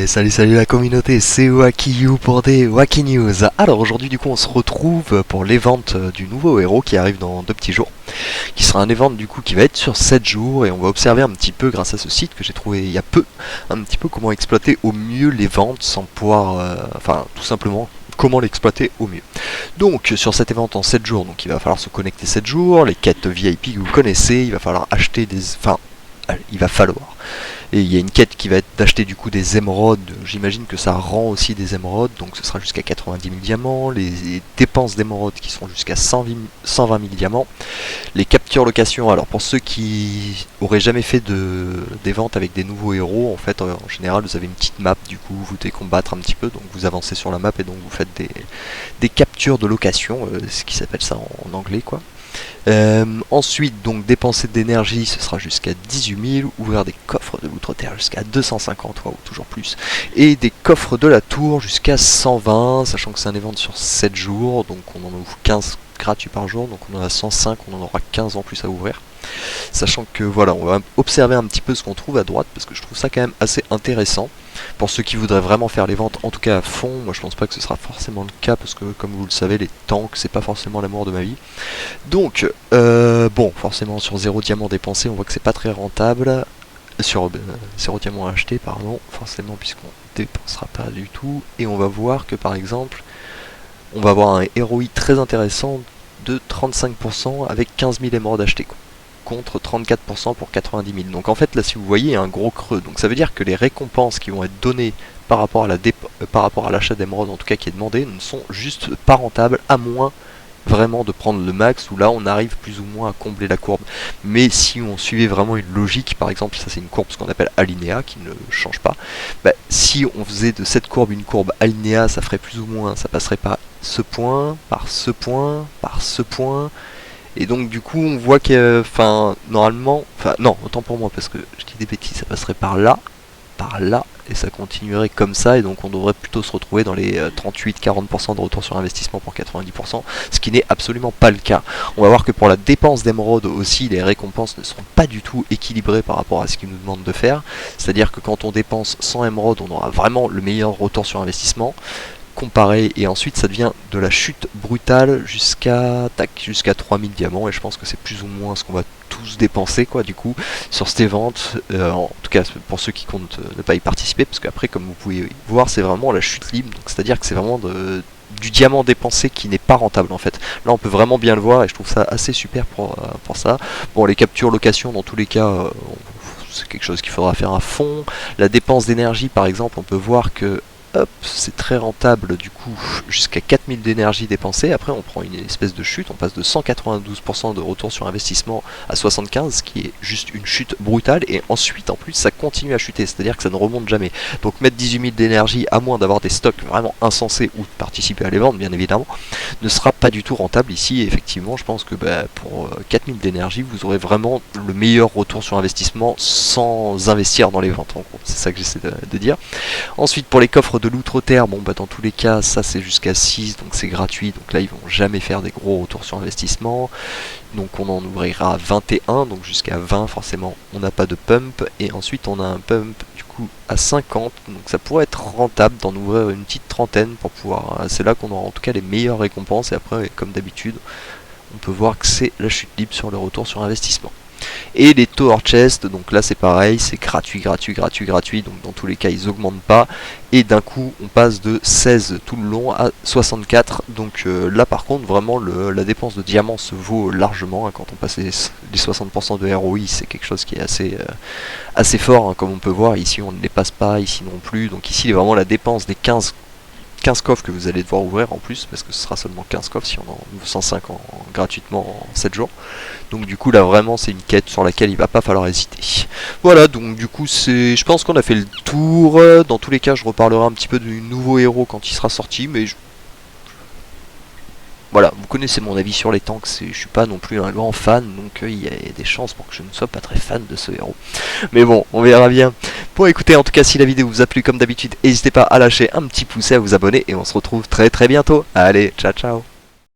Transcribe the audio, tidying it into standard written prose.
Salut la communauté, c'est Wakiyu pour des Waki News. Alors aujourd'hui du coup on se retrouve pour l'event du nouveau héros qui arrive dans 2 petits jours, qui sera un event du coup qui va être sur 7 jours, et on va observer un petit peu grâce à ce site que j'ai trouvé il y a peu, un petit peu comment exploiter au mieux l'event sans pouvoir, enfin tout simplement comment l'exploiter au mieux. Donc sur cet event en 7 jours, donc il va falloir se connecter 7 jours, les quêtes VIP que vous connaissez, il va falloir acheter des... enfin il va falloir. Et il y a une quête qui va être d'acheter du coup des émeraudes, j'imagine que ça rend aussi des émeraudes, donc ce sera jusqu'à 90 000 diamants, les dépenses d'émeraudes qui seront jusqu'à 120 000 diamants, les captures location, alors pour ceux qui auraient jamais fait des ventes avec des nouveaux héros, en fait en général vous avez une petite map, du coup vous devez combattre un petit peu, donc vous avancez sur la map et donc vous faites des captures de location, ce qui s'appelle ça en anglais quoi. Ensuite donc dépenser d'énergie ce sera jusqu'à 18 000, ouvrir des coffres de l'outre-terre jusqu'à 250, ou toujours plus, et des coffres de la tour jusqu'à 120, sachant que c'est un event sur 7 jours, donc on en ouvre 15 gratuits par jour, donc on en a 105, on en aura 15 en plus à ouvrir. Sachant que voilà, on va observer un petit peu ce qu'on trouve à droite, parce que je trouve ça quand même assez intéressant. Pour ceux qui voudraient vraiment faire les ventes, en tout cas à fond, moi je pense pas que ce sera forcément le cas, parce que comme vous le savez, les tanks, c'est pas forcément l'amour de ma vie. Donc, bon, forcément sur 0 diamant dépensé, on voit que c'est pas très rentable. Sur 0 diamant acheté, pardon, forcément, puisqu'on dépensera pas du tout. Et on va voir que par exemple, on va avoir un ROI très intéressant de 35% avec 15 000 émeraudes achetées, contre 34% pour 90 000. Donc en fait là si vous voyez il y a un gros creux, donc ça veut dire que les récompenses qui vont être données par rapport à l'achat d'émeraudes en tout cas qui est demandé ne sont juste pas rentables, à moins vraiment de prendre le max, où là on arrive plus ou moins à combler la courbe. Mais si on suivait vraiment une logique, par exemple ça c'est une courbe ce qu'on appelle alinéa qui ne change pas, bah, si on faisait de cette courbe une courbe alinéa, ça ferait plus ou moins, ça passerait par ce point, par ce point, par ce point. Et donc du coup on voit que, enfin normalement, enfin non, autant pour moi parce que je dis des bêtises, ça passerait par là, et ça continuerait comme ça, et donc on devrait plutôt se retrouver dans les 38-40% de retour sur investissement pour 90%, ce qui n'est absolument pas le cas. On va voir que pour la dépense d'émeraude aussi, les récompenses ne seront pas du tout équilibrées par rapport à ce qu'ils nous demandent de faire, c'est-à-dire que quand on dépense 100 émeraudes, on aura vraiment le meilleur retour sur investissement, comparé, et ensuite ça devient de la chute brutale jusqu'à 3000 diamants, et je pense que c'est plus ou moins ce qu'on va tous dépenser quoi du coup sur cette vente, en tout cas pour ceux qui comptent ne pas y participer, parce qu'après comme vous pouvez voir c'est vraiment la chute libre, donc c'est à dire que c'est vraiment du diamant dépensé qui n'est pas rentable en fait. Là on peut vraiment bien le voir et je trouve ça assez super pour ça. Bon, les captures location dans tous les cas c'est quelque chose qu'il faudra faire à fond. La dépense d'énergie par exemple, on peut voir que hop, c'est très rentable du coup, jusqu'à 4000 d'énergie dépensée. Après on prend une espèce de chute, on passe de 192% de retour sur investissement à 75, ce qui est juste une chute brutale, et ensuite en plus ça continue à chuter, c'est à dire que ça ne remonte jamais. Donc mettre 18 000 d'énergie, à moins d'avoir des stocks vraiment insensés ou de participer à les vendre bien évidemment, ne sera pas du tout rentable ici. Et effectivement je pense que pour 4000 d'énergie vous aurez vraiment le meilleur retour sur investissement sans investir dans les ventes, en gros c'est ça que j'essaie de dire. Ensuite pour les coffres de l'outre-terre, bon dans tous les cas ça c'est jusqu'à 6, donc c'est gratuit, donc là ils vont jamais faire des gros retours sur investissement, donc on en ouvrira 21, donc jusqu'à 20 forcément on n'a pas de pump, et ensuite on a un pump du coup à 50, donc ça pourrait être rentable d'en ouvrir une petite trentaine pour pouvoir, c'est là qu'on aura en tout cas les meilleures récompenses, et après comme d'habitude on peut voir que c'est la chute libre sur le retour sur investissement. Et les tower chests, donc là c'est pareil, c'est gratuit, donc dans tous les cas ils augmentent pas, et d'un coup on passe de 16 tout le long à 64, donc là par contre vraiment la dépense de diamants se vaut largement, hein, quand on passe les 60% de ROI, c'est quelque chose qui est assez fort, hein, comme on peut voir, ici on ne les passe pas, ici non plus, donc ici il est vraiment la dépense des 15 coffres que vous allez devoir ouvrir en plus, parce que ce sera seulement 15 coffres si on en ouvre 105 gratuitement en 7 jours. Donc du coup là vraiment c'est une quête sur laquelle il va pas falloir hésiter. Voilà, donc du coup je pense qu'on a fait le tour. Dans tous les cas je reparlerai un petit peu du nouveau héros quand il sera sorti, mais voilà, vous connaissez mon avis sur les tanks, je suis pas non plus un grand fan, donc il y a des chances pour que je ne sois pas très fan de ce héros. Mais bon, on verra bien. Bon écoutez, en tout cas si la vidéo vous a plu comme d'habitude, n'hésitez pas à lâcher un petit pouce et à vous abonner, et on se retrouve très bientôt. Allez, ciao ciao.